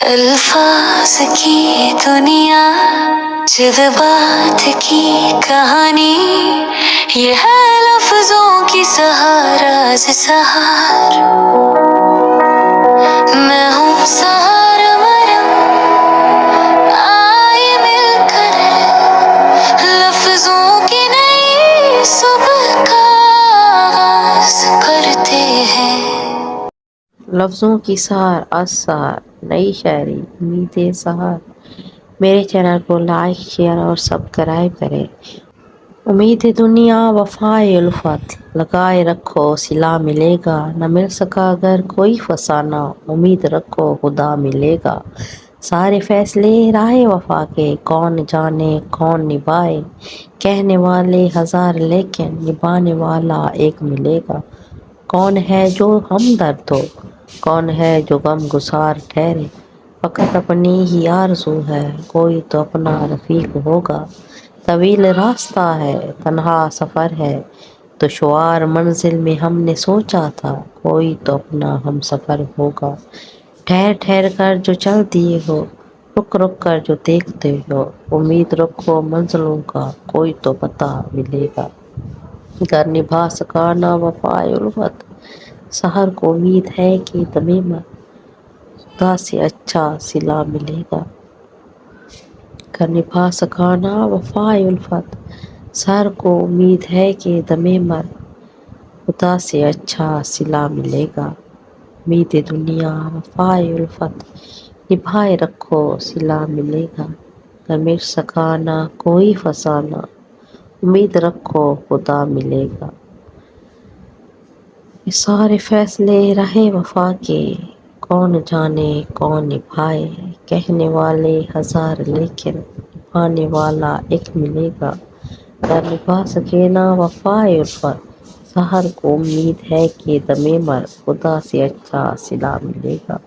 الفاظ کی دنیا، جذبات کی کہانی، یہ ہے لفظوں کی سہارا سے سہار. میں ہوں سہار مرم، آئے مل کر لفظوں کی نئی صبح کا آغاز کرتے ہیں. لفظوں کی سحر از سحر، نئی شاعری امید سحر. میرے چینل کو لائک شیئر اور سبسکرائب کریں. امید دنیا وفائے الفت، لگائے رکھو صلہ ملے گا. نہ مل سکا اگر کوئی فسانہ، امید رکھو خدا ملے گا. سارے فیصلے راہ وفا کے، کون جانے کون نبھائے. کہنے والے ہزار لیکن نبھانے والا ایک ملے گا. کون ہے جو ہمدرد ہو، کون ہے جو غم گسار ٹھہرے. فقط اپنی ہی آرزو ہے، کوئی تو اپنا رفیق ہوگا. طویل راستہ ہے، تنہا سفر ہے، دشوار منزل میں ہم نے سوچا تھا، کوئی تو اپنا ہم سفر ہوگا. ٹھہر ٹھہر کر جو چل دیے ہو، رک رک کر جو دیکھتے ہو. امید رکھو منزلوں کا، کوئی تو پتہ ملے گا. گر نبھا سکا نہ وفائے الفت، سحر کو امید ہے کہ دمِ مر، خدا سے اچھا صلہ ملے گا. گر نبھا سکا نہ وفائے الفت، سحر کو امید ہے کہ دمِ مر، خدا سے اچھا صلہ ملے گا. امید دنیا وفائے الفت، نبھائے رکھو صلہ ملے گا. گر مل سکا نہ کوئی فسانہ، امید رکھو خدا ملے گا. یہ سارے فیصلے راہ وفا کے، کون جانے کون نبھائے. کہنے والے ہزار لیکن نبھانے والا ایک ملے گا. گر نبھا سکے نہ وفائے الفت، سحر کو امید ہے کہ دمِ مر، خدا سے اچھا صلہ ملے گا.